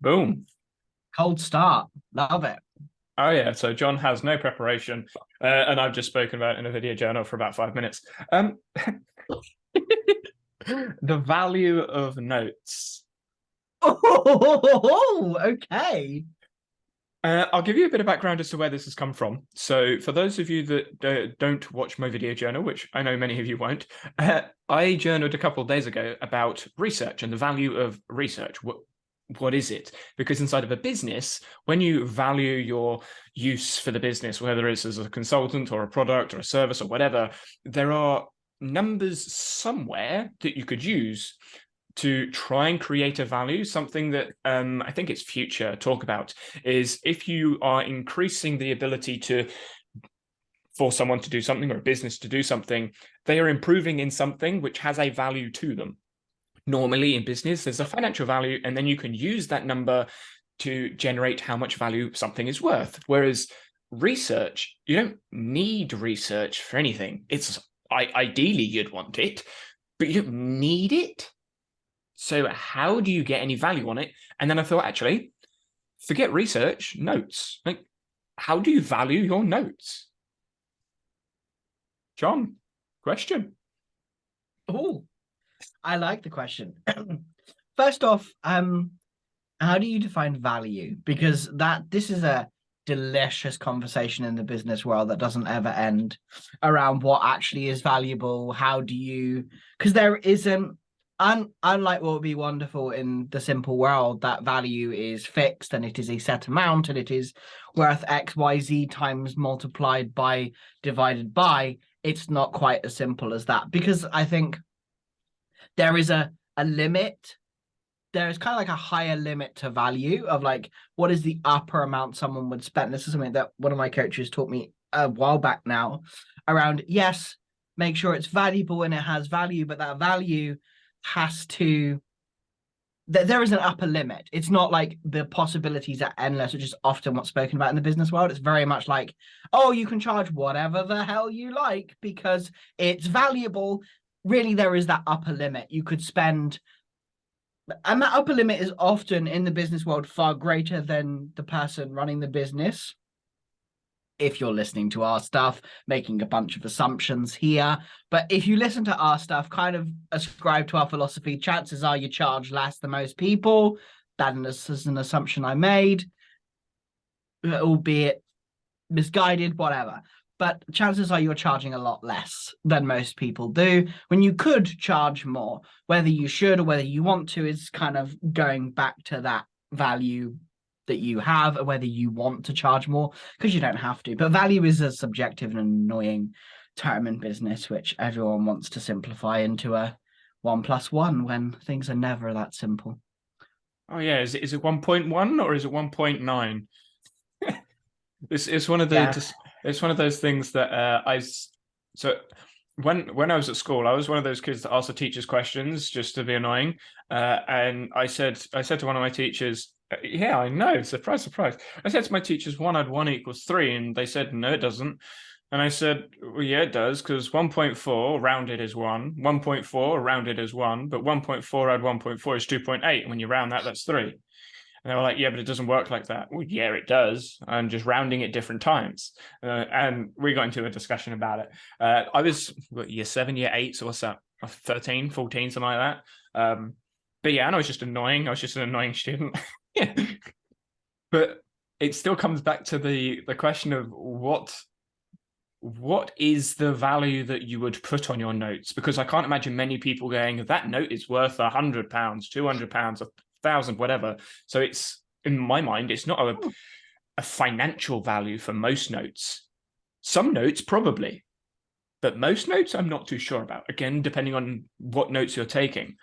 Boom. Cold start. Love it. Oh yeah, so John has no preparation, and I've just spoken about it in a video journal for about 5 minutes. The value of notes. Oh, okay. I'll give you a bit of background as to where this has come from. So, for those of you that don't watch my video journal, which I know many of you won't, I journaled a couple of days ago about research and the value of research. What is it? Because inside of a business, when you value your use for the business, whether it's as a consultant or a product or a service or whatever, there are numbers somewhere that you could use to try and create a value. Something that I think it's future talk about is if you are increasing the ability for someone to do something or a business to do something, they are improving in something which has a value to them. Normally in business, there's a financial value, and then you can use that number to generate how much value something is worth. Whereas research, you don't need research for anything. Ideally you'd want it, but you don't need it. So how do you get any value on it? And then I thought, actually, forget research, notes. Like, how do you value your notes? John, question. Oh, I like the question. First off, how do you define value? Because this is a delicious conversation in the business world that doesn't ever end around what actually is valuable. How do you, because there isn't, unlike what would be wonderful in the simple world, that value is fixed and it is a set amount and it is worth XYZ times multiplied by divided by. It's not quite as simple as that, because I think there is a limit. There is kind of like a higher limit to value of like what is the upper amount someone would spend. This is something that one of my coaches taught me a while back now around, yes, make sure it's valuable and it has value, but that value has to, there is an upper limit. It's not like the possibilities are endless, which is often what's spoken about in the business world. It's very much like, oh, you can charge whatever the hell you like because it's valuable. Really, there is that upper limit. You could spend, and that upper limit is often in the business world far greater than the person running the business. If you're listening to our stuff, making a bunch of assumptions here. But if you listen to our stuff, kind of ascribe to our philosophy, chances are you charge less than most people. That is an assumption I made, albeit misguided, whatever. But chances are you're charging a lot less than most people do when you could charge more. Whether you should or whether you want to is kind of going back to that value that you have, and whether you want to charge more, because you don't have to. But value is a subjective and annoying term in business, which everyone wants to simplify into a 1+1 when things are never that simple. Oh yeah, is it 1.1 or is it 1.9? It's one of Yeah. it's one of those things that so when I was at school, I was one of those kids that asked the teachers questions just to be annoying. And I said to one of my teachers, yeah, I know, surprise, surprise. I said to my teachers, 1+1 = 3, and they said, no, it doesn't. And I said, well, yeah, it does, because 1.4 rounded is 1, 1.4 rounded is 1, but 1.4 add 1.4 is 2.8. And when you round that, that's 3. And they were like, yeah, but it doesn't work like that. Well, yeah, it does. I'm just rounding at different times. And we got into a discussion about it. I was year 7, year 8, so what's that? 13, 14, something like that. But yeah, and I was just annoying. I was just an annoying student. Yeah. But it still comes back to the question of what is the value that you would put on your notes? Because I can't imagine many people going, that note is worth £100, £200, 1,000, whatever. So it's, in my mind, it's not a financial value for most notes. Some notes probably, but most notes I'm not too sure about. Again, depending on what notes you're taking.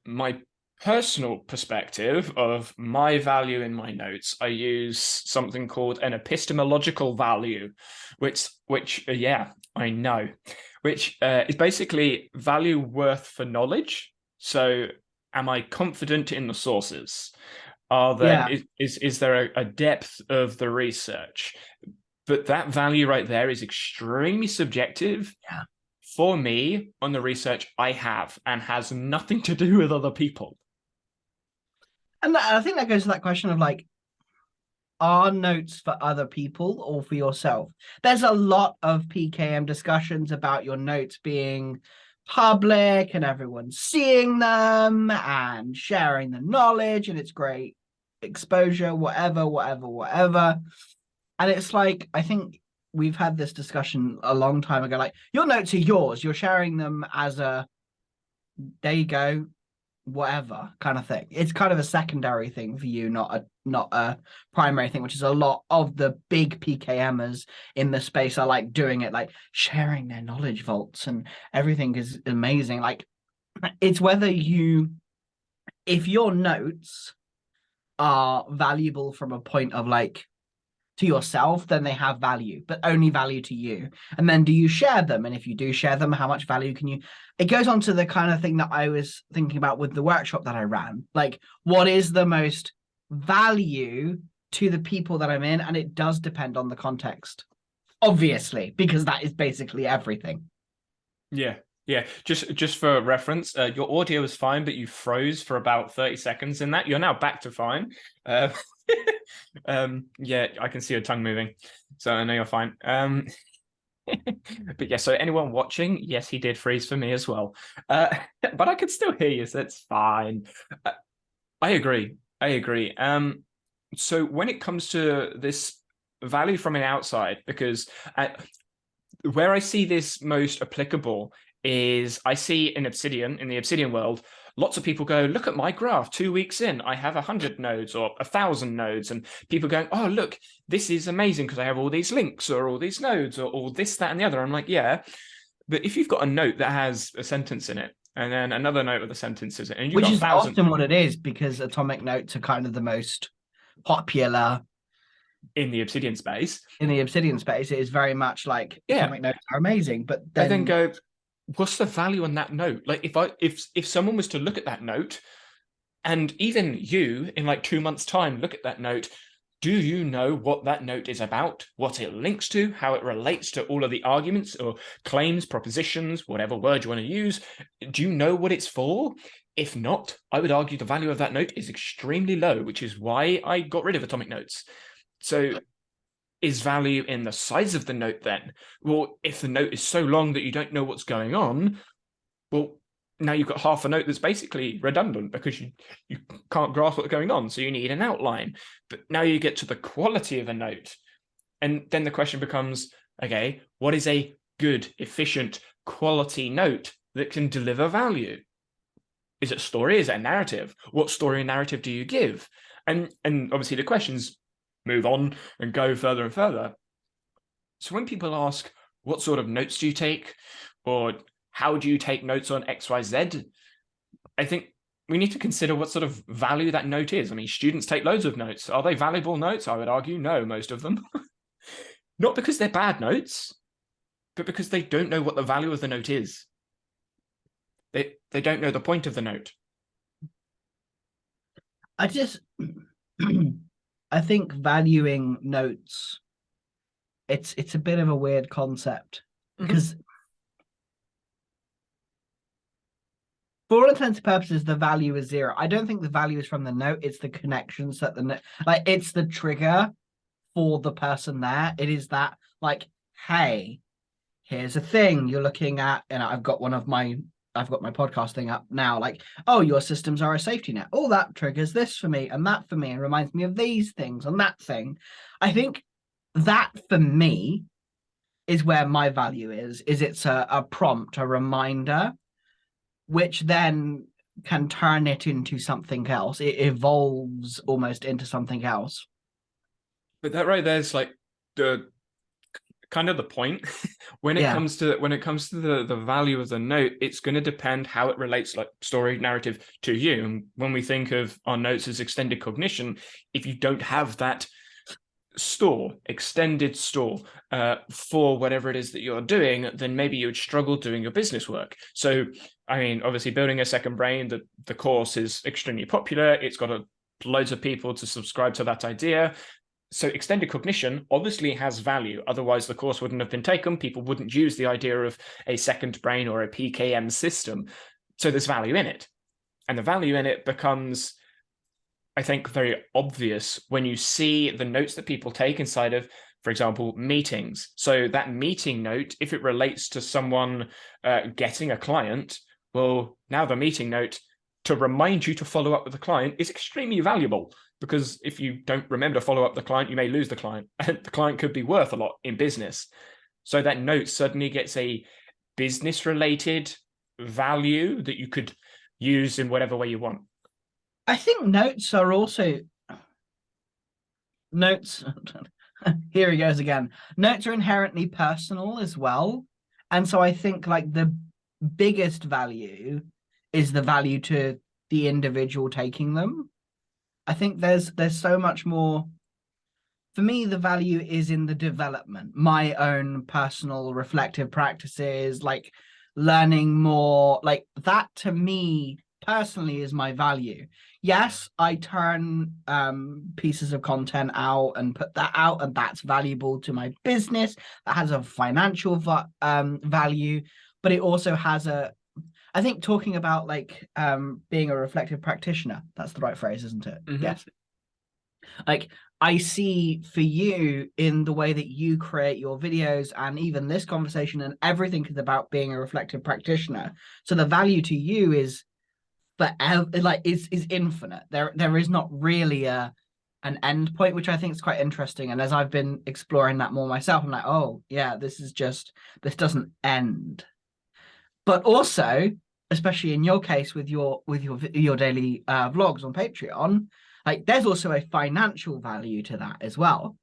My personal perspective of my value in my notes, I use something called an epistemological value, which yeah, I know, which is basically value worth for knowledge. So am I confident in the sources? Yeah. Is there a depth of the research? But that value right there is extremely subjective. Yeah. For me, on the research I have, and has nothing to do with other people. And I think that goes to that question of like, are notes for other people or for yourself? There's a lot of PKM discussions about your notes being public and everyone seeing them and sharing the knowledge, and it's great exposure, whatever, whatever, whatever. And it's like, I think we've had this discussion a long time ago. Like, your notes are yours, you're sharing them as a there you go, whatever kind of thing. It's kind of a secondary thing for you, not a primary thing, which is a lot of the big PKMers in the space are like doing it, like sharing their knowledge vaults and everything is amazing. Like, it's whether if your notes are valuable from a point of like to yourself, then they have value, but only value to you. And then do you share them? And if you do share them, how much value can you? It goes on to the kind of thing that I was thinking about with the workshop that I ran. Like, what is the most value to the people that I'm in? And it does depend on the context, obviously, because that is basically everything. Yeah. Yeah, just for reference, your audio is fine, but you froze for about 30 seconds in that. You're now back to fine. Uh, yeah, I can see your tongue moving, so I know you're fine. But yeah, so anyone watching, yes, he did freeze for me as well. But I could still hear you, so it's fine. I agree. I agree. So when it comes to this value from an outside, because where I see this most applicable is I see in the Obsidian world, lots of people go, look at my graph, 2 weeks in, I have 100 nodes or 1,000 nodes. And people going, oh, look, this is amazing because I have all these links or all these nodes or all this, that, and the other. I'm like, yeah, but if you've got a note that has a sentence in it, and then another note with a sentence in it, and you've Which got is 1,000. often what it is, because atomic notes are kind of the most popular in the Obsidian space. in the Obsidian space. It is very much like Yeah. atomic notes are amazing, but I then then go, what's the value on that note? Like if someone was to look at that note, and even you in like 2 months' time look at that note, do you know what that note is about, what it links to, how it relates to all of the arguments or claims, propositions, whatever word you want to use? Do you know what it's for? If not, I would argue the value of that note is extremely low, which is why I got rid of atomic notes. So is value in the size of the note then? Well, if the note is so long that you don't know what's going on, well, now you've got half a note that's basically redundant because you can't grasp what's going on, so you need an outline. But now you get to the quality of a note, and then the question becomes, okay, what is a good, efficient, quality note that can deliver value? Is it a story? Is it a narrative? What story and narrative do you give? And obviously the questions move on and go further and further. So when people ask, what sort of notes do you take? Or how do you take notes on XYZ? I think we need to consider what sort of value that note is. I mean, students take loads of notes. Are they valuable notes? I would argue no, most of them. Not because they're bad notes, but because they don't know what the value of the note is. They don't know the point of the note. I just I think valuing notes, it's a bit of a weird concept, because for all intents and purposes, the value is zero. I don't think the value is from the note. It's the connections that the note, like, it's the trigger for the person there. It is that, like, hey, here's a thing you're looking at, and I've got my podcast thing up now. Like, oh, your systems are a safety net. Oh, that triggers this for me and that for me and reminds me of these things and that thing. I think that for me is where my value is it's a prompt, a reminder, which then can turn it into something else. It evolves almost into something else. But that right there is like the kind of the point. When it comes to the value of the note, it's going to depend how it relates, like story narrative, to you. And when we think of our notes as extended cognition, if you don't have that extended store for whatever it is that you're doing, then maybe you would struggle doing your business work. So I mean, obviously building a second brain, the course is extremely popular. It's got loads of people to subscribe to that idea. So extended cognition obviously has value. Otherwise, the course wouldn't have been taken. People wouldn't use the idea of a second brain or a PKM system. So there's value in it. And the value in it becomes I think, very obvious when you see the notes that people take inside of, for example, meetings. So that meeting note, if it relates to someone getting a client, well, now the meeting note to remind you to follow up with the client is extremely valuable, because if you don't remember to follow up the client, you may lose the client, and the client could be worth a lot in business. So that note suddenly gets a business related value that you could use in whatever way you want. I think notes are also notes. Here he goes again. Notes are inherently personal as well. And so I think like the biggest value is the value to the individual taking them. I think there's so much more. For me, the value is in the development, my own personal reflective practices, like learning more, like that to me personally is my value. Yes, I turn pieces of content out and put that out, and that's valuable to my business. That has a financial value, but it also has I think talking about like being a reflective practitioner, that's the right phrase, isn't it? Mm-hmm. Yes. Like I see for you in the way that you create your videos and even this conversation, and everything is about being a reflective practitioner. So the value to you is forever, like is infinite. There is not really an end point, which I think is quite interesting. And as I've been exploring that more myself, I'm like, oh yeah, this doesn't end. But also, especially in your case with your daily vlogs on Patreon, like there's also a financial value to that as well,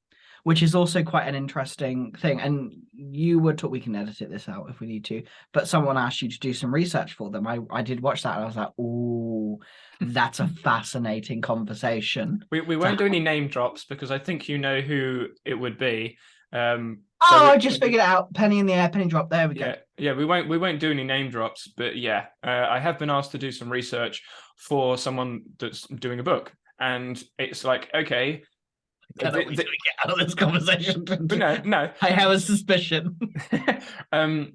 which is also quite an interesting thing. And you would talk, we can edit this out if we need to, but someone asked you to do some research for them. I did watch that and I was like, oh, that's a fascinating conversation. We won't do any name drops because I think you know who it would be. I just figured it out. Penny in the air, penny drop. There we go. Yeah, we won't do any name drops, but yeah, I have been asked to do some research for someone that's doing a book, and it's like, okay, Can we get out of this conversation? But no, I have a suspicion. But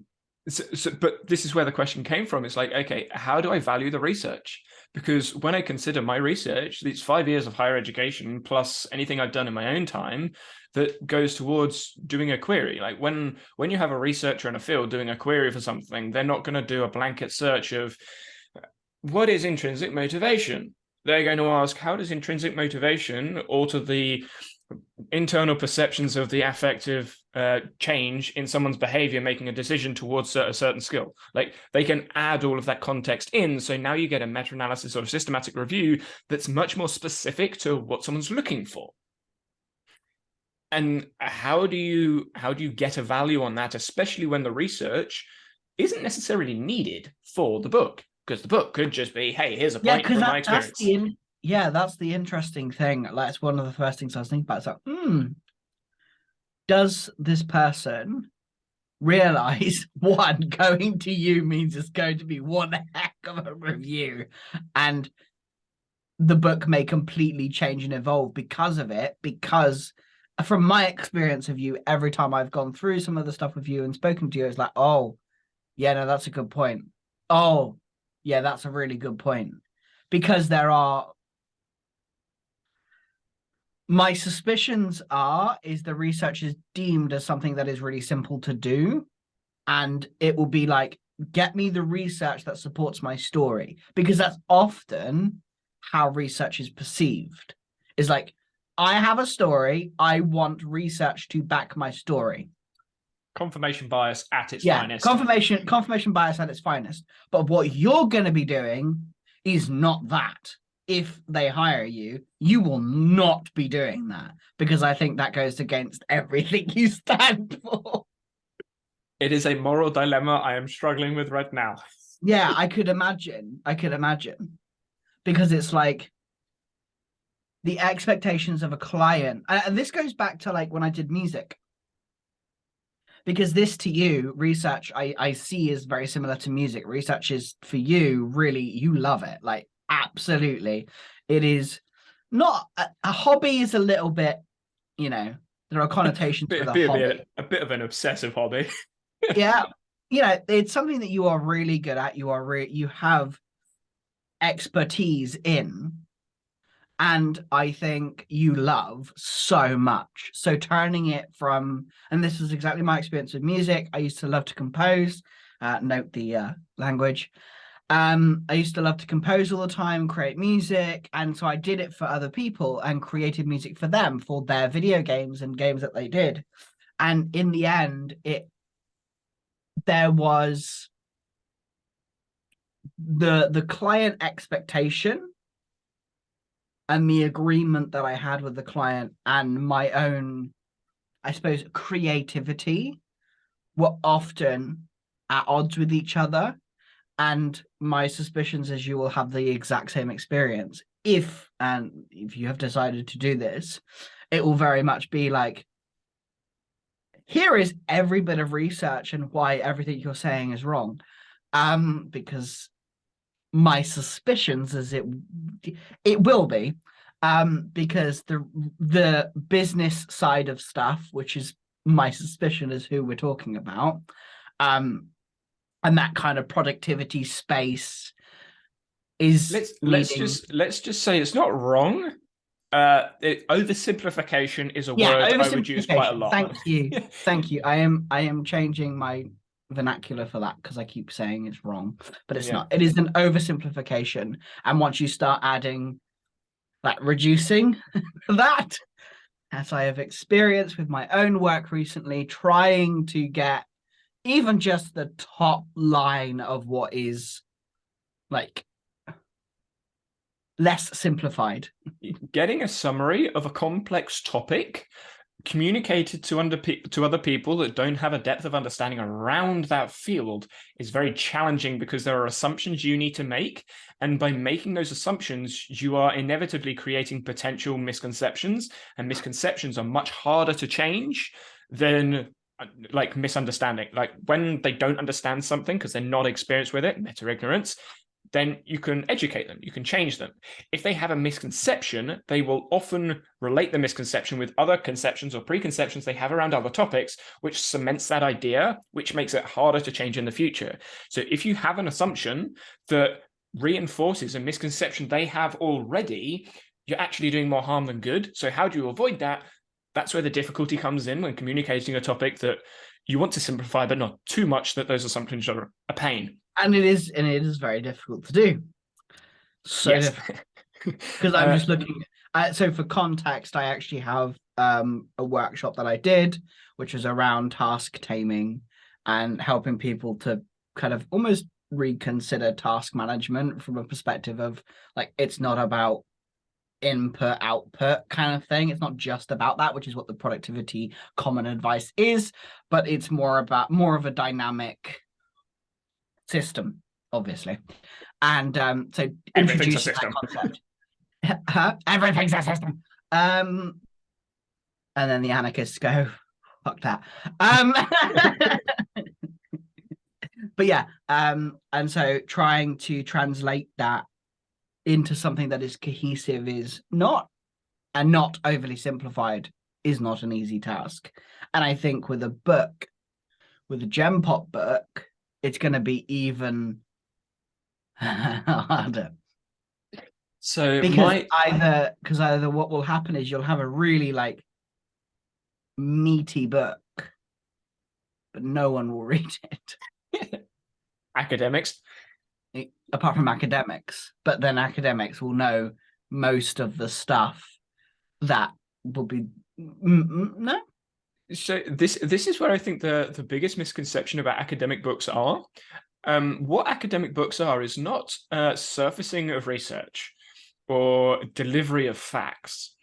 this is where the question came from. It's like, okay, how do I value the research? Because when I consider my research, these 5 years of higher education plus anything I've done in my own time that goes towards doing a query. Like when you have a researcher in a field doing a query for something, they're not going to do a blanket search of what is intrinsic motivation. They're going to ask, how does intrinsic motivation alter the internal perceptions of the affective change in someone's behavior making a decision towards a certain skill? Like they can add all of that context in, so now you get a meta-analysis or a systematic review that's much more specific to what someone's looking for. And how do you get a value on that, especially when the research isn't necessarily needed for the book? Because the book could just be, hey, here's a point from my experience. That's the interesting thing. That's one of the first things I was thinking about. It's like, does this person realize one, going to you means it's going to be one heck of a review, and the book may completely change and evolve because of it? Because from my experience of you, every time I've gone through some of the stuff with you and spoken to you, it's like, oh, yeah, no, that's a good point. Oh, yeah, that's a really good point. Because my suspicions is the research is deemed as something that is really simple to do. And it will be like, get me the research that supports my story. Because that's often how research is perceived. Is like, I have a story, I want research to back my story. Confirmation bias at its finest. Confirmation bias at its finest. But what you're going to be doing is not that. If they hire you, you will not be doing that, because I think that goes against everything you stand for. It is a moral dilemma I am struggling with right now. Yeah, I could imagine. Because it's like the expectations of a client. And this goes back to like when I did music. Because this to you, research, I see is very similar to music. Research is for you, really, you love it. Like, absolutely. It is not a hobby, is a little bit, there are connotations with a hobby. A bit of an obsessive hobby. Yeah. It's something that you are really good at. You have expertise in. and I think you love so much. So turning it from, and this is exactly my experience with music. I used to love to compose, note the language. I used to love to compose all the time, create music, and so I did it for other people and created music for them for their video games and games that they did. And in the end, there was the client expectation and the agreement that I had with the client and my own, I suppose, creativity were often at odds with each other. And my suspicions is you will have the exact same experience. If you have decided to do this, it will very much be like, here is every bit of research and why everything you're saying is wrong. Because my suspicions is it will be, because the business side of stuff, which is my suspicion is who we're talking about, and that kind of productivity space is let's just say it's not wrong. Oversimplification is a yeah, word I would use quite a oversimplification. lot. Thank you. I am changing my vernacular for that because I keep saying it's wrong, but it's not. It is an oversimplification, and once you start adding like reducing that, as I have experienced with my own work recently, trying to get even just the top line of what is like less simplified. Getting a summary of a complex topic communicated to other people that don't have a depth of understanding around that field is very challenging because there are assumptions you need to make, and by making those assumptions you are inevitably creating potential misconceptions, and misconceptions are much harder to change than like misunderstanding. Like when they don't understand something because they're not experienced with it, meta ignorance, then you can educate them, you can change them. If they have a misconception, they will often relate the misconception with other conceptions or preconceptions they have around other topics, which cements that idea, which makes it harder to change in the future. So if you have an assumption that reinforces a misconception they have already, you're actually doing more harm than good. So how do you avoid that? That's where the difficulty comes in when communicating a topic that you want to simplify, but not too much that those assumptions are a pain. And it is very difficult to do. So yes. difficult. Because I'm just looking so for context, I actually have a workshop that I did, which was around task taming and helping people to kind of almost reconsider task management from a perspective of like it's not about input output kind of thing. It's not just about that, which is what the productivity common advice is, but it's more of a dynamic system, obviously. And so introducing that concept. Everything's a system. And then the anarchists go, fuck that. But yeah, and so trying to translate that into something that is cohesive is not, and not overly simplified is not an easy task. And I think with a book, with a gem pop book, it's going to be even harder. So because either what will happen is you'll have a really like meaty book, but no one will read it. Academics. Apart from academics, but then academics will know most of the stuff that will be no. So this is where I think the biggest misconception about academic books are. What academic books are is not surfacing of research or delivery of facts.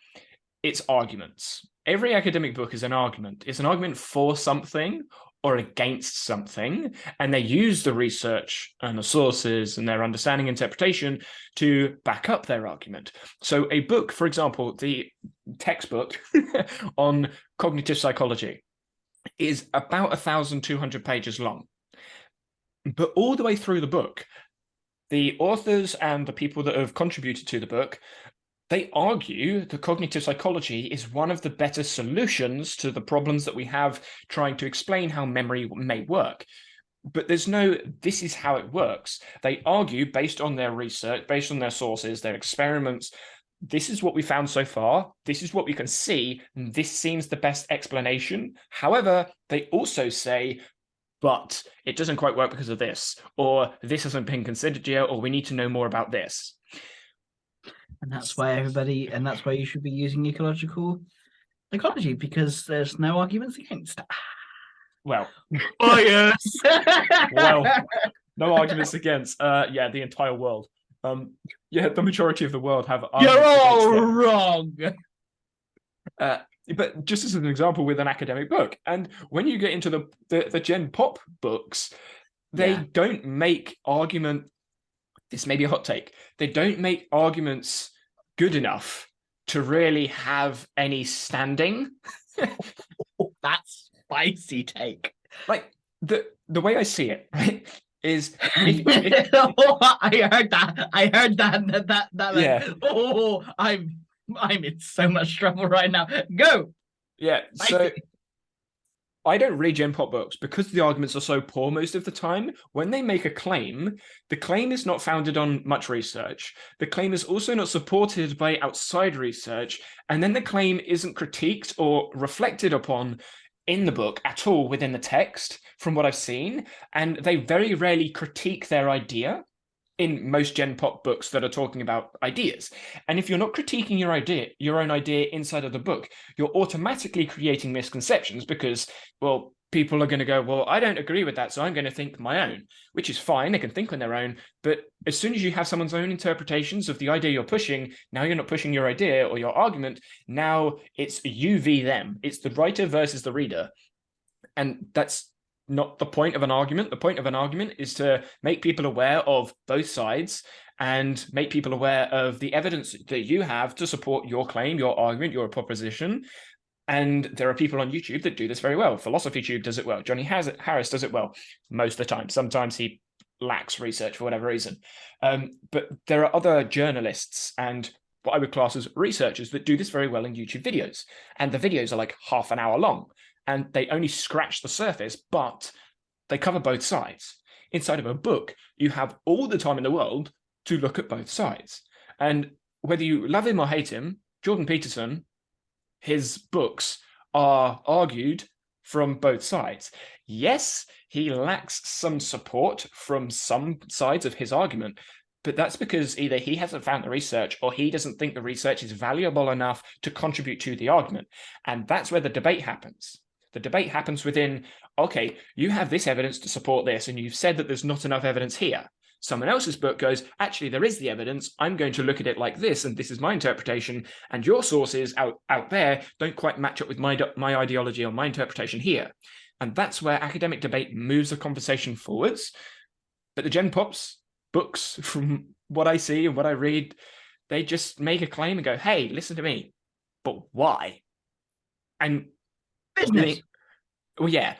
It's arguments. Every academic book is an argument. It's an argument for something or against something, and they use the research and the sources and their understanding interpretation to back up their argument. So a book, for example, the textbook on cognitive psychology is about 1,200 pages long. But all the way through the book, the authors and the people that have contributed to the book, they argue that cognitive psychology is one of the better solutions to the problems that we have trying to explain how memory may work. But there's no, this is how it works. They argue based on their research, based on their sources, their experiments, this is what we found so far. This is what we can see. And this seems the best explanation. However, they also say, but it doesn't quite work because of this, or this hasn't been considered yet, or we need to know more about this. And that's why you should be using ecological ecology, because there's no arguments against. Well, bias. Well, no arguments against. Yeah, the entire world. Yeah, the majority of the world have arguments You're all against it. wrong. But just as an example with an academic book, and when you get into the Gen Pop books, they don't make argument. This may be a hot take. They don't make arguments good enough to really have any standing. That's spicy take. Like the way I see it, right, is I heard that. I heard that. Yeah. Oh, I'm in so much trouble right now. Go. Yeah. So I don't read Gen Pop books because the arguments are so poor most of the time. When they make a claim, the claim is not founded on much research. The claim is also not supported by outside research. And then the claim isn't critiqued or reflected upon in the book at all within the text, from what I've seen. And they very rarely critique their idea in most Gen Pop books that are talking about ideas. And if you're not critiquing your own idea inside of the book, you're automatically creating misconceptions because, well, people are going to go, well, I don't agree with that, so I'm going to think my own, which is fine. They can think on their own. But as soon as you have someone's own interpretations of the idea you're pushing, now you're not pushing your idea or your argument. Now it's you v them. It's the writer versus the reader. And that's not the point of an argument. The point of an argument is to make people aware of both sides and make people aware of the evidence that you have to support your claim, your argument, your proposition. And there are people on YouTube that do this very well. Philosophy Tube does it well. Johnny Harris does it well most of the time. Sometimes he lacks research for whatever reason. But there are other journalists and what I would class as researchers that do this very well in YouTube videos. And the videos are like half an hour long. And they only scratch the surface, but they cover both sides. Inside of a book, you have all the time in the world to look at both sides. And whether you love him or hate him, Jordan Peterson, his books are argued from both sides. Yes, he lacks some support from some sides of his argument, but that's because either he hasn't found the research or he doesn't think the research is valuable enough to contribute to the argument. And that's where the debate happens. The debate happens within, okay, you have this evidence to support this, and you've said that there's not enough evidence here. Someone else's book goes, actually, there is the evidence. I'm going to look at it like this, and this is my interpretation, and your sources out there don't quite match up with my ideology or my interpretation here. And that's where academic debate moves the conversation forwards. But the Gen Pops books, from what I see and what I read, they just make a claim and go, hey, listen to me. But why? And business. Well, yeah,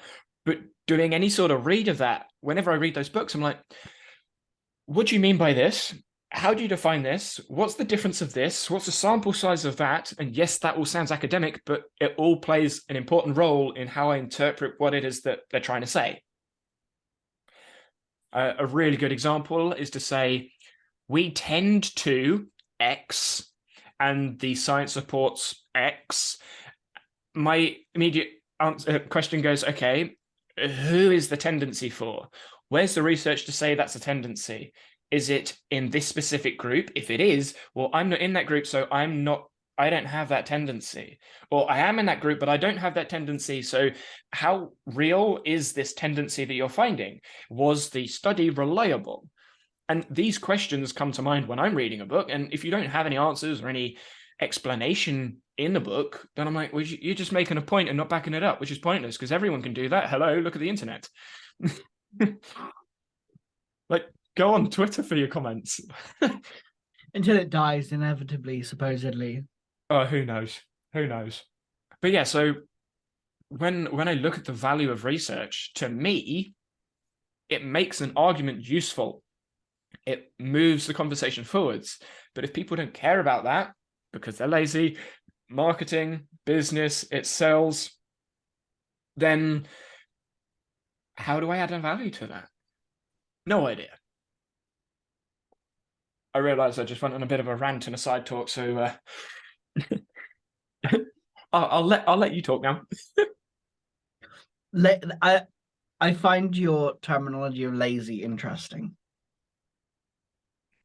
but doing any sort of read of that, whenever I read those books, I'm like, what do you mean by this? How do you define this? What's the difference of this? What's the sample size of that? And yes, that all sounds academic, but it all plays an important role in how I interpret what it is that they're trying to say. A really good example is to say, we tend to X, and the science supports X. My immediate question goes, okay, who is the tendency for? Where's the research to say that's a tendency? Is it in this specific group? If it is, well, I'm not in that group, so I don't have that tendency. Or I am in that group, but I don't have that tendency. So how real is this tendency that you're finding? Was the study reliable? And these questions come to mind when I'm reading a book. And if you don't have any answers or any explanation in the book, then I'm like, well, you're just making a point and not backing it up, which is pointless because everyone can do that. Hello, look at the internet. Like, go on Twitter for your comments. Until it dies, inevitably, supposedly. Oh, who knows? Who knows? But yeah, so when I look at the value of research, to me, it makes an argument useful. It moves the conversation forwards. But if people don't care about that because they're lazy, marketing, business, it sells, then how do I add a value to that? No idea. I realised I just went on a bit of a rant and a side talk, so I'll let you talk now. I find your terminology of lazy interesting.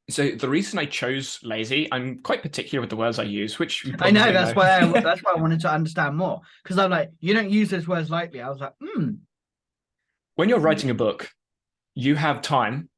So the reason I chose lazy, I'm quite particular with the words I use, which you I know probably know. that's why I wanted to understand more, because I'm like, you don't use those words lightly. I was like, When you're writing a book, you have time,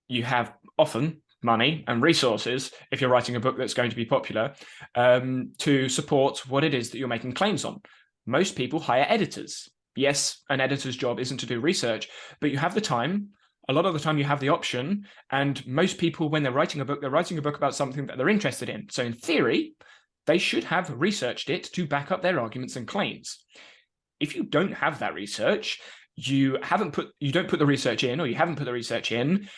you have often money and resources if you're writing a book that's going to be popular, to support what it is that you're making claims on. Most people hire editors. Yes, an editor's job isn't to do research, but you have the time. A lot of the time you have the option, and most people, when they're writing a book, they're writing a book about something that they're interested in. So in theory, they should have researched it to back up their arguments and claims. If you don't have that research, you don't put the research in, or you haven't put the research in,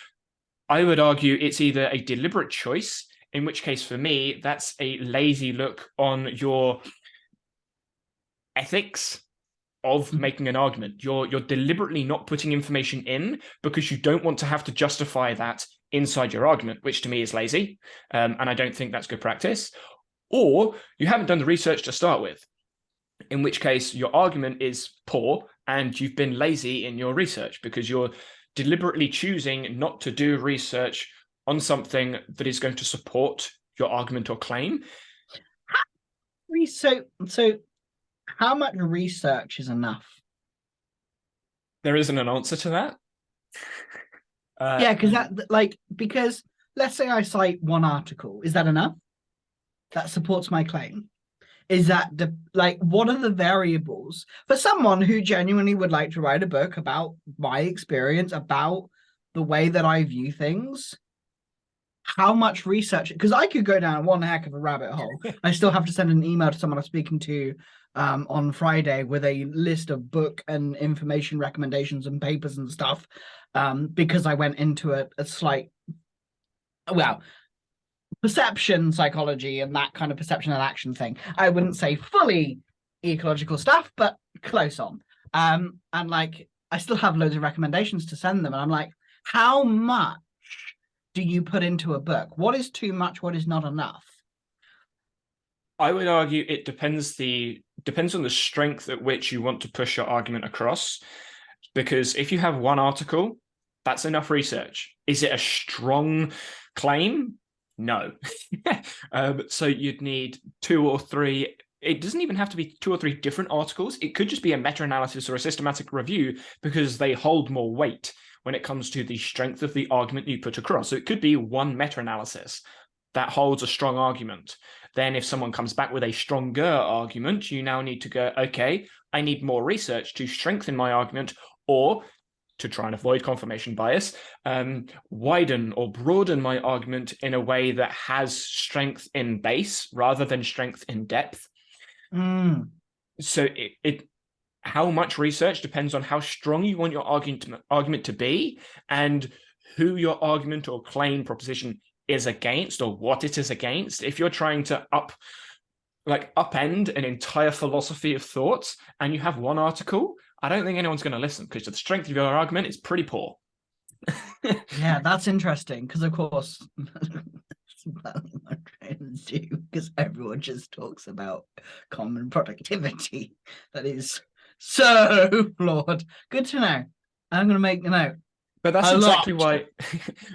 I would argue it's either a deliberate choice, in which case for me, that's a lazy look on your ethics of making an argument. You're deliberately not putting information in because you don't want to have to justify that inside your argument, which to me is lazy. And I don't think that's good practice. Or you haven't done the research to start with, in which case your argument is poor and you've been lazy in your research because you're deliberately choosing not to do research on something that is going to support your argument or claim. so how much research is enough? There isn't an answer to that. Yeah, because let's say I cite one article, is that enough? That supports my claim? Is that what are the variables for someone who genuinely would like to write a book about my experience, about the way that I view things? How much research? Because I could go down one heck of a rabbit hole. I still have to send an email to someone I'm speaking to on Friday with a list of book and information recommendations and papers and stuff, because I went into a slight, well, perception psychology and that kind of perception and action thing. I wouldn't say fully ecological stuff, but close on. And I still have loads of recommendations to send them, and I'm like, how much do you put into a book? What is too much? What is not enough? I would argue it depends on the strength at which you want to push your argument across. Because if you have one article, that's enough research. Is it a strong claim? No. So you'd need 2 or 3. It doesn't even have to be 2 or 3 different articles. It could just be a meta-analysis or a systematic review because they hold more weight when it comes to the strength of the argument you put across. So it could be one meta-analysis that holds a strong argument. Then if someone comes back with a stronger argument, you now need to go, okay, I need more research to strengthen my argument, or to try and avoid confirmation bias, widen or broaden my argument in a way that has strength in base rather than strength in depth. So how much research depends on how strong you want your argument to be and who your argument or claim proposition is against or what it is against. If you're trying to upend an entire philosophy of thoughts and you have one article, I don't think anyone's going to listen because the strength of your argument is pretty poor. Yeah, that's interesting because, of course, that's what I'm trying to do, because everyone just talks about common productivity. That is so flawed. Good to know. I'm going to make a note. But that's exactly why.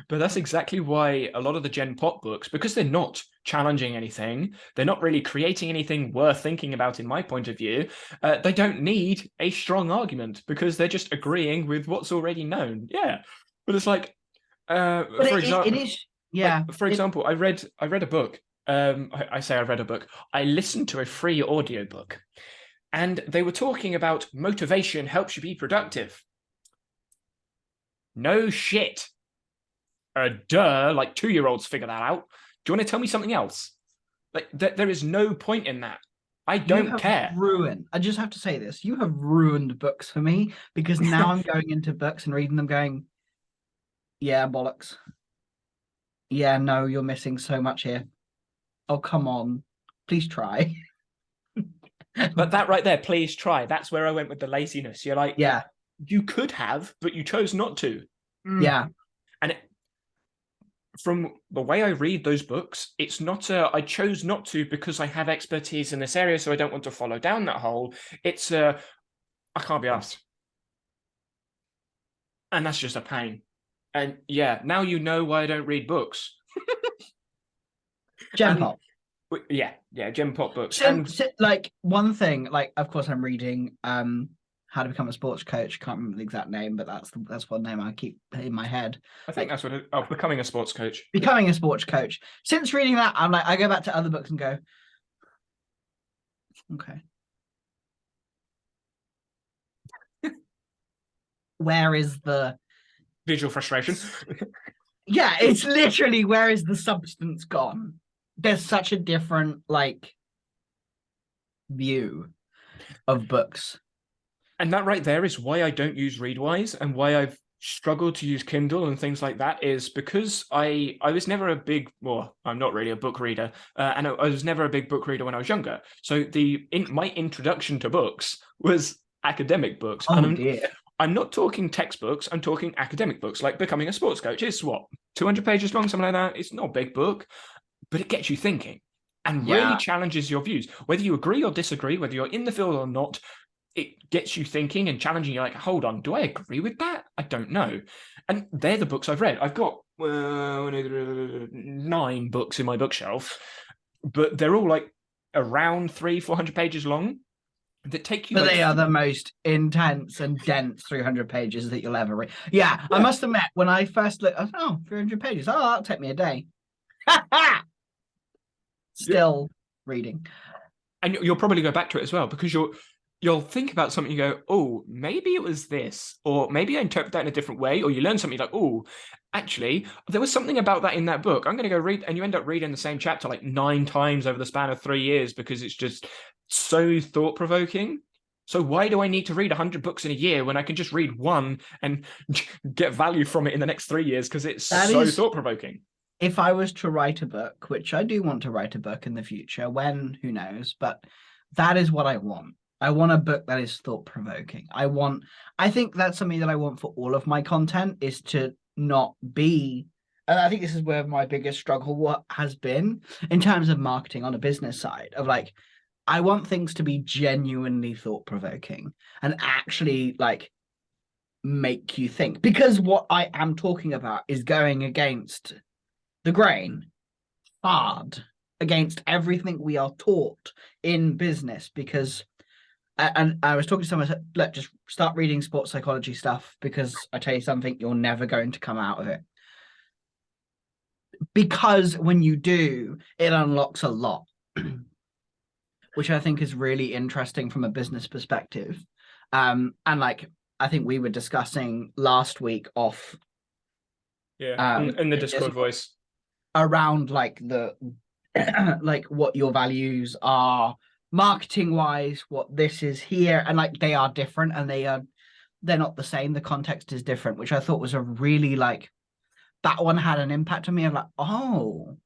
But that's exactly why a lot of the Gen Pop books, because they're not challenging anything, they're not really creating anything worth thinking about, in my point of view. They don't need a strong argument because they're just agreeing with what's already known. Yeah, but it's like, for example, it is. Yeah. Like, for example, I read a book. I say I read a book. I listened to a free audiobook, and they were talking about motivation helps you be productive. No shit. Duh, like 2-year-olds figure that out. Do you want to tell me something else? Like, there is no point in that. I don't care. I just have to say this. You have ruined books for me, because now I'm going into books and reading them going, yeah, bollocks. Yeah, no, you're missing so much here. Oh, come on. Please try. But that right there, please try. That's where I went with the laziness. You're like, yeah, you could have, but you chose not to. Yeah. And from the way I read those books, it's not I chose not to because I have expertise in this area, so I don't want to follow down that hole. It's I can't be asked. And that's just a pain. And yeah, now you know why I don't read books. Gen And pop. yeah, Gem Pop books. Like one thing, like of course I'm reading How to Become a Sports Coach. Can't remember the exact name, but that's one name I keep in my head. I think that's what becoming a sports coach. Becoming a sports coach. Since reading that, I'm like, I go back to other books and go, okay. Where is the Visual frustration? Yeah, it's literally where is the substance gone? There's such a different like view of books. And that right there is why I don't use Readwise and why I've struggled to use Kindle and things like that, is because I was never a big, well, I'm not really a book reader, and I was never a big book reader when I was younger. So my introduction to books was academic books. Oh And dear. I'm not talking textbooks, I'm talking academic books, like Becoming a Sports Coach. It's what, 200 pages long, something like that. It's not a big book, but it gets you thinking and really challenges your views. Whether you agree or disagree, whether you're in the field or not, it gets you thinking and challenging you. Like, hold on, do I agree with that? I don't know. And they're the books I've read. I've got 9 books in my bookshelf, but they're all like around 300-400 pages long that take you. But they are the most intense and dense 300 pages that you'll ever read. Yeah, I must admit, when I first looked, I thought, 300 pages. Oh, that'll take me a day. Still reading. And you'll probably go back to it as well, because you'll think about something, you go, oh, maybe it was this, or maybe I interpret that in a different way, or you learn something like, oh, actually, there was something about that in that book. I'm going to go read, and you end up reading the same chapter like 9 times over the span of 3 years because it's just so thought-provoking. So why do I need to read 100 books in a year when I can just read one and get value from it in the next 3 years because it's so thought-provoking? If I was to write a book, which I do want to write a book in the future, when, who knows, but that is what I want. I want a book that is thought-provoking. I think that's something that I want for all of my content, is to not be, and I think this is where my biggest struggle has been in terms of marketing on a business side, of like, I want things to be genuinely thought-provoking and actually like make you think, because what I am talking about is going against the grain, hard, against everything we are taught in business. Because, and I was talking to someone, said, look, just start reading sports psychology stuff, because I tell you something, you're never going to come out of it. Because when you do, it unlocks a lot, which I think is really interesting from a business perspective. And like, I think we were discussing last week off. Yeah, in the Discord voice. Around like the like what your values are marketing wise, what this is here, and like they are different, and they're not the same. The context is different, which I thought was a really like, that one had an impact on me. I'm like, oh,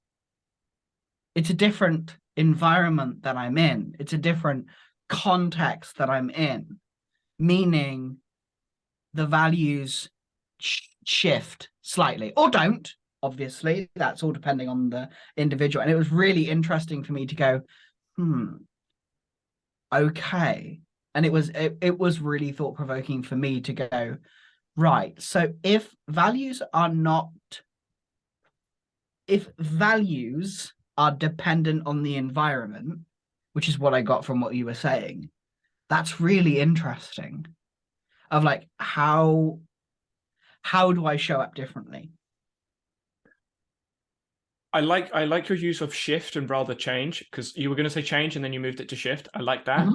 it's a different environment that I'm in. It's a different context that I'm in, meaning the values shift slightly or don't. Obviously, that's all depending on the individual. And it was really interesting for me to go, okay. And it was really thought-provoking for me to go, right. So if values are dependent on the environment, which is what I got from what you were saying, that's really interesting. Of like, how do I show up differently? I like your use of shift and rather change, because you were going to say change and then you moved it to shift. I like that.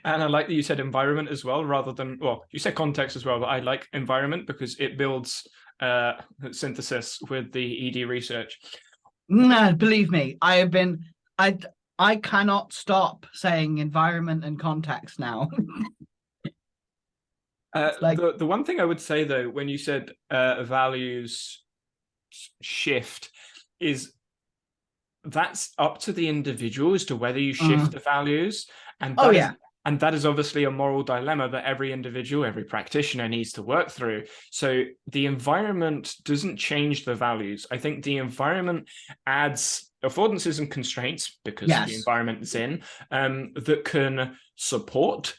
And I like that you said environment as well, rather than, well, you said context as well, but I like environment because it builds synthesis with the ED research. No, believe me, I cannot stop saying environment and context now. Like, the one thing I would say though, when you said values shift, is that's up to the individual as to whether you shift the values, and And that is obviously a moral dilemma that every individual, every practitioner needs to work through. So the environment doesn't change the values. I think the environment adds affordances and constraints, because the Yes. environment is in, that can support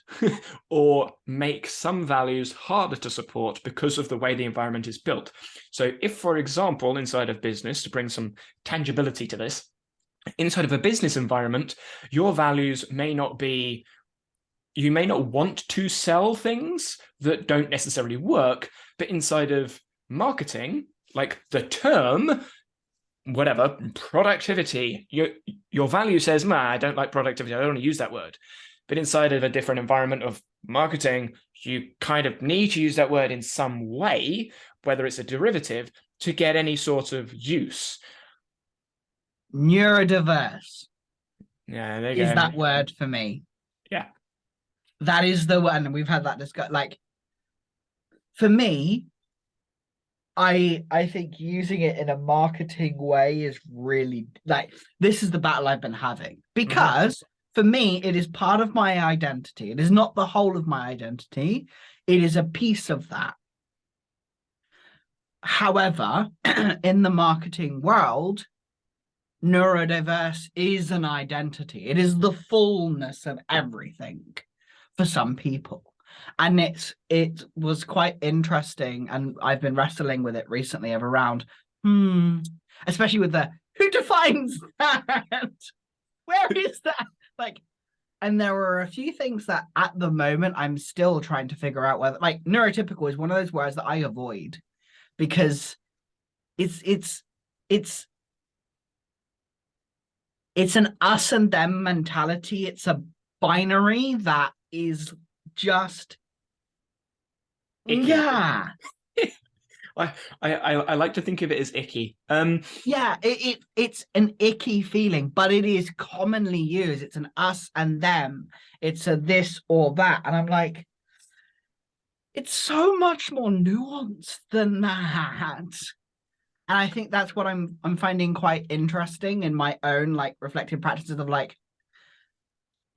or make some values harder to support because of the way the environment is built. So if, for example, inside of business, to bring some tangibility to this, inside of a business environment, your values may not be, you may not want to sell things that don't necessarily work, but inside of marketing, like the term, whatever, productivity, your value says, I don't like productivity, I don't want to use that word. But inside of a different environment of marketing, you kind of need to use that word in some way, whether it's a derivative, to get any sort of use. Neurodiverse. Yeah, there you is go. that word for me. Yeah. That is the one, and we've had that discuss. Like, for me, I think using it in a marketing way is really, like, this is the battle I've been having, because for me it is part of my identity. It is not the whole of my identity. It is a piece of that. However, in the marketing world, neurodiverse is an identity. It is the fullness of everything for some people. And it was quite interesting, and I've been wrestling with it recently of around, especially with the who defines that? Where is that? Like, and there were a few things that at the moment I'm still trying to figure out whether, like, neurotypical is one of those words that I avoid, because it's an us and them mentality. It's a binary that is just Icky. yeah. I like to think of it as icky. Yeah, it's an icky feeling, but it is commonly used. It's an us and them. It's a this or that. And I'm like, it's so much more nuanced than that. And I think that's what I'm finding quite interesting in my own, like, reflective practices of, like,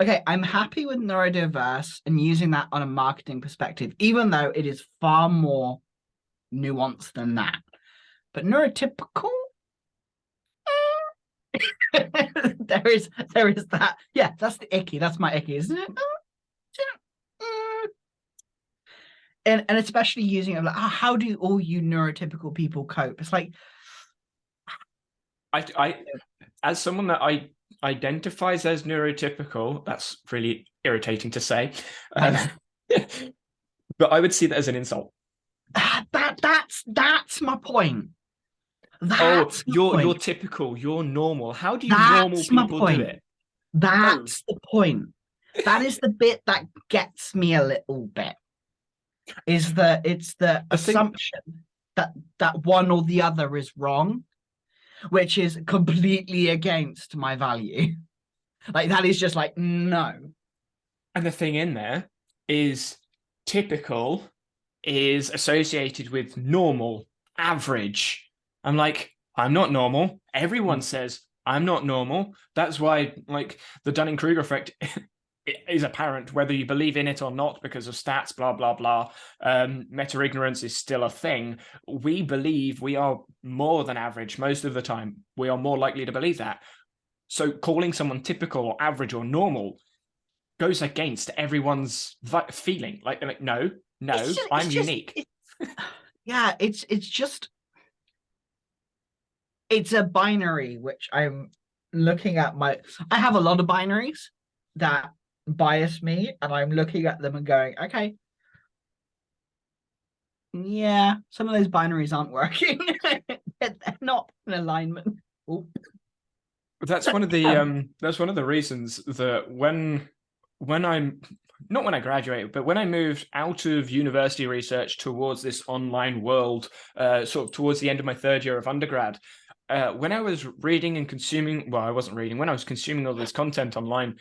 okay, I'm happy with neurodiverse and using that on a marketing perspective, even though it is far more nuanced than that. But neurotypical, there is that. Yeah, that's the icky. That's my icky, isn't it? And especially using it, like, how do all you neurotypical people cope? It's like, I as someone that I identifies as neurotypical, that's really irritating to say. But I would see that as an insult. That's my point. You're typical, you're normal. How do you normal That's my people do point. it? That's the point. That is the bit that gets me a little bit. It's the assumption that one or the other is wrong, which is completely against my value. Like, that is just like, no. And the thing in there is, typical is associated with normal, average. I'm like, I'm not normal. Everyone says I'm not normal. That's why, like, the Dunning-Kruger effect is apparent, whether you believe in it or not, because of stats, blah, blah, blah. Meta-ignorance is still a thing. We believe we are more than average most of the time. We are more likely to believe that. So calling someone typical or average or normal goes against everyone's feeling. Like no, I'm unique. Yeah, it's just, it's a binary, which I'm looking at I have a lot of binaries that bias me, and I'm looking at them and going, okay, yeah, some of those binaries aren't working. They're not in alignment. Ooh. That's one of the reasons that when I'm not when I graduated, but when I moved out of university research towards this online world, sort of towards the end of my third year of undergrad, when I was reading and consuming, well, I wasn't reading, when I was consuming all this content online,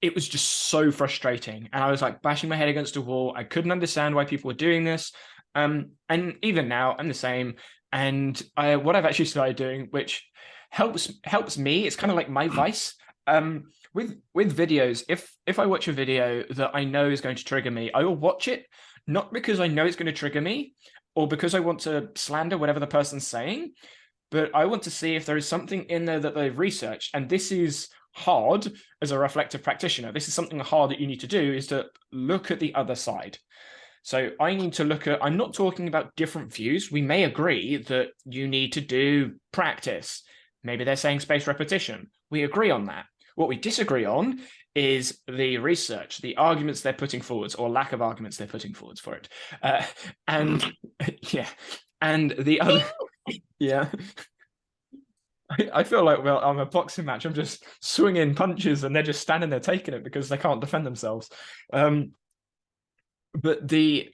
it was just so frustrating. And I was like bashing my head against a wall. I couldn't understand why people were doing this. And even now, I'm the same. And what I've actually started doing, which helps me, it's kind of like my vice. With videos, if I watch a video that I know is going to trigger me, I will watch it not because I know it's going to trigger me or because I want to slander whatever the person's saying, but I want to see if there is something in there that they've researched. And this is hard as a reflective practitioner. This is something hard that you need to do, is to look at the other side. So I need to look at, I'm not talking about different views. We may agree that you need to do practice. Maybe they're saying spaced repetition. We agree on that. What we disagree on is the research, the arguments they're putting forwards, or lack of arguments they're putting forwards for it. And yeah, and the other, yeah. I feel like, well, I'm a boxing match. I'm just swinging punches and they're just standing there taking it because they can't defend themselves. But the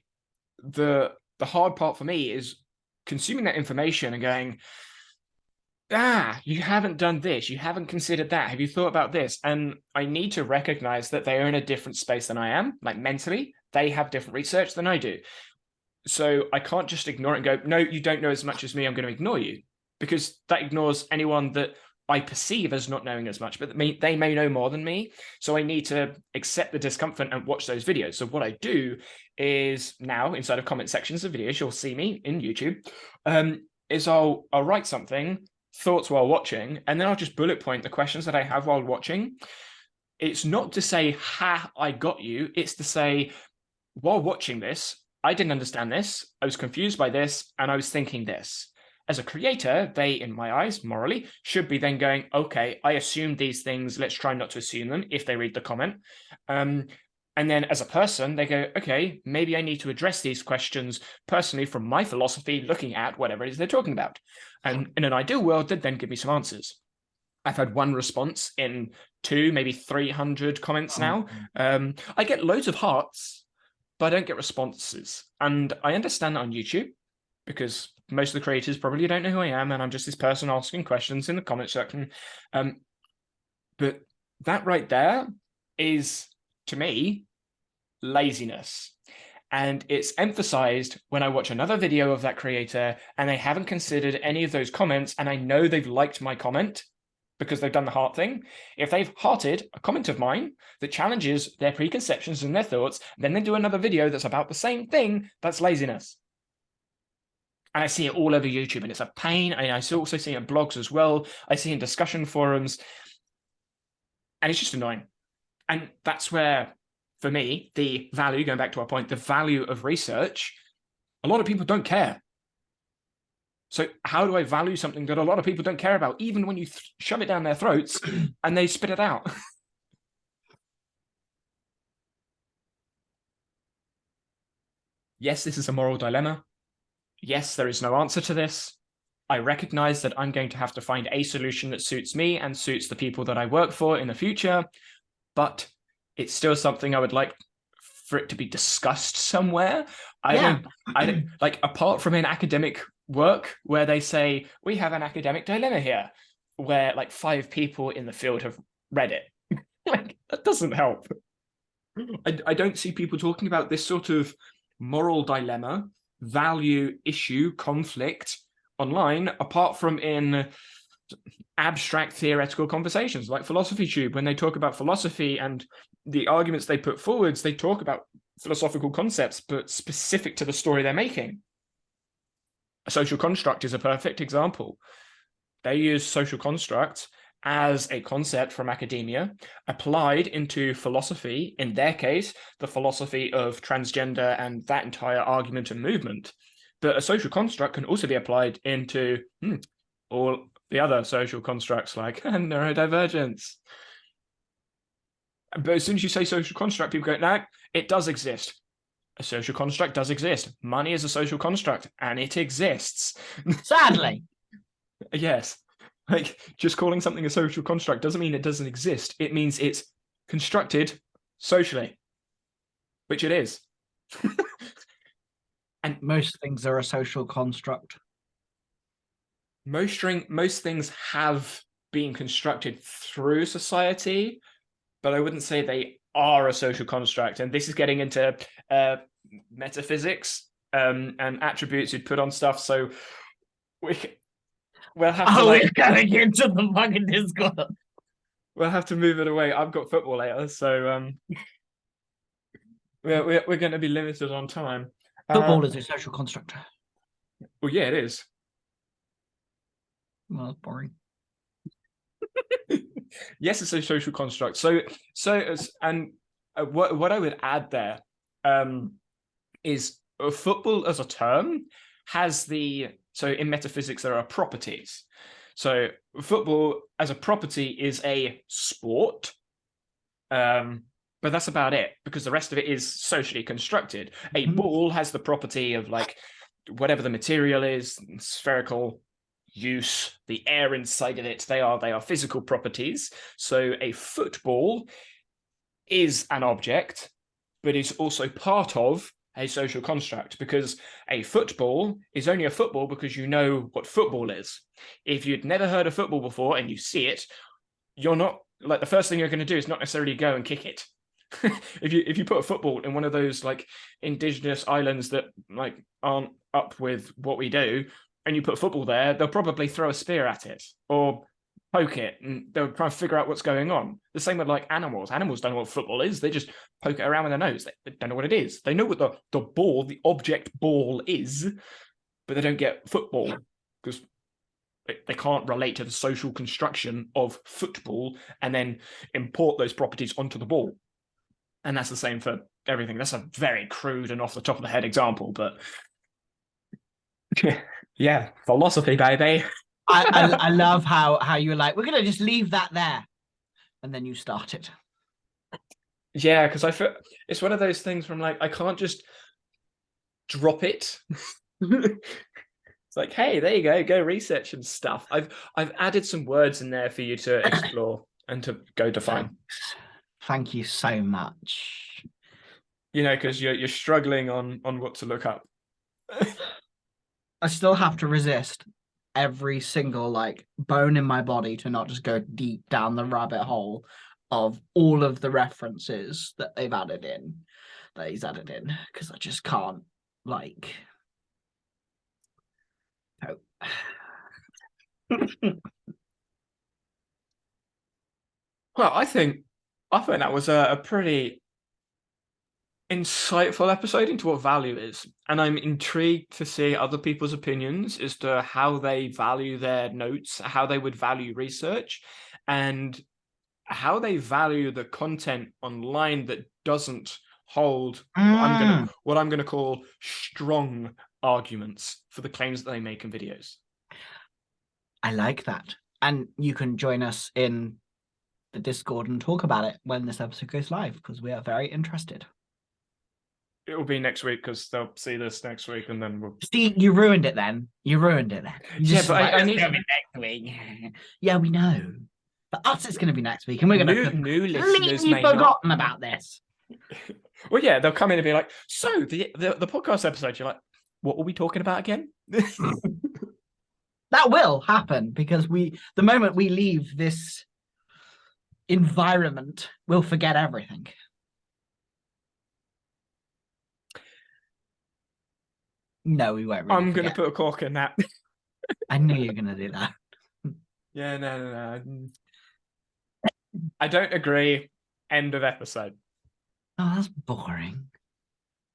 hard part for me is consuming that information and going, you haven't done this, you haven't considered that, have you thought about this? And I need to recognize that they are in a different space than I am, like mentally. They have different research than I do. So I can't just ignore it and go, no, you don't know as much as me, I'm going to ignore you. Because that ignores anyone that I perceive as not knowing as much, but they may know more than me. So I need to accept the discomfort and watch those videos. So what I do is now, inside of comment sections of videos, you'll see me in YouTube, is I'll write something, thoughts while watching, and then I'll just bullet point the questions that I have while watching. It's not to say, ha, I got you. It's to say, while watching this, I didn't understand this, I was confused by this, and I was thinking this. As a creator, they, in my eyes, morally, should be then going, okay, I assumed these things, let's try not to assume them if they read the comment. And then as a person, they go, okay, maybe I need to address these questions personally from my philosophy, looking at whatever it is they're talking about. And in an ideal world, they'd then give me some answers. I've had one response in 200, maybe 300 comments now. I get loads of hearts, but I don't get responses. And I understand that on YouTube, because most of the creators probably don't know who I am, and I'm just this person asking questions in the comment section. But that right there is, to me, laziness. And it's emphasized when I watch another video of that creator and they haven't considered any of those comments, and I know they've liked my comment because they've done the heart thing. If they've hearted a comment of mine that challenges their preconceptions and their thoughts, then they do another video that's about the same thing, that's laziness. And I see it all over YouTube, and it's a pain. And I also see it in blogs as well. I see it in discussion forums, and it's just annoying. And that's where, for me, the value, going back to our point, the value of research, a lot of people don't care. So how do I value something that a lot of people don't care about, even when you shove it down their throats and they spit it out? Yes, this is a moral dilemma. Yes, there is no answer to this. I recognize that I'm going to have to find a solution that suits me and suits the people that I work for in the future, but it's still something I would like for it to be discussed somewhere. I don't like, apart from in academic work where they say, we have an academic dilemma here, where like 5 people in the field have read it. Like, that doesn't help. I don't see people talking about this sort of moral dilemma, value issue, conflict online, apart from in abstract theoretical conversations like Philosophy Tube. When they talk about philosophy and the arguments they put forwards, they talk about philosophical concepts, but specific to the story they're making. A social construct is a perfect example. They use social construct as a concept from academia, applied into philosophy, in their case, the philosophy of transgender and that entire argument and movement. But a social construct can also be applied into all the other social constructs like neurodivergence. But as soon as you say social construct, people go, no, it does exist. A social construct does exist. Money is a social construct, and it exists. Sadly. Yes. Like, just calling something a social construct doesn't mean it doesn't exist. It means it's constructed socially, which it is. And most things are a social construct. Most things have been constructed through society, but I wouldn't say they are a social construct. And this is getting into metaphysics and attributes you'd put on stuff. So we'll have to we're going into the fucking Discord. we'll have to move it away. I've got football later, so we're going to be limited on time. Football is a social construct. Well, yeah, it is. Well, that's boring. Yes, it's a social construct. What I would add there is football as a term has so in metaphysics there are properties. So football as a property is a sport, but that's about it, because the rest of it is socially constructed. A ball has the property of like whatever the material is, spherical, use, the air inside of it, they are physical properties. So a football is an object, but is also part of a social construct, because a football is only a football because you know what football is. If you'd never heard of football before and you see it, you're not like, the first thing you're going to do is not necessarily go and kick it. if you put a football in one of those like indigenous islands that like aren't up with what we do, and you put football there, they'll probably throw a spear at it or poke it, and they'll try and figure out what's going on. The same with like animals. Animals don't know what football is. They just poke it around with their nose. They don't know what it is. They know what the object ball is, but they don't get football because they can't relate to the social construction of football and then import those properties onto the ball. And that's the same for everything. That's a very crude and off the top of the head example, but yeah, philosophy, baby. I love how you were like, we're gonna just leave that there, and then you started. Yeah, because I feel it's one of those things from like, I can't just drop it. It's like, hey, there you go research and stuff. I've added some words in there for you to explore and to go define. Thank you so much. You know, because you're struggling on what to look up. I still have to resist every single like bone in my body to not just go deep down the rabbit hole of all of the references that he's added in, because I just can't like. Oh. Well, I think that was a pretty insightful episode into what value is, and I'm intrigued to see other people's opinions as to how they value their notes, how they would value research, and how they value the content online that doesn't hold what I'm gonna call strong arguments for the claims that they make in videos. I like that. And you can join us in the Discord and talk about it when this episode goes live, because we are very interested. It will be next week because they'll see this next week, and then we'll see. You ruined it then. You yeah, but I need to be next week. Yeah, we know. For us, it's going to be next week, and we're going to new listeners may forgotten about this. Well, yeah, they'll come in and be like, "So the podcast episode." You're like, "What were we talking about again?" That will happen because the moment we leave this environment, we'll forget everything. No, we won't. Really I'm going to put a cork in that. I knew you were going to do that. Yeah, no. I don't agree. End of episode. Oh, that's boring.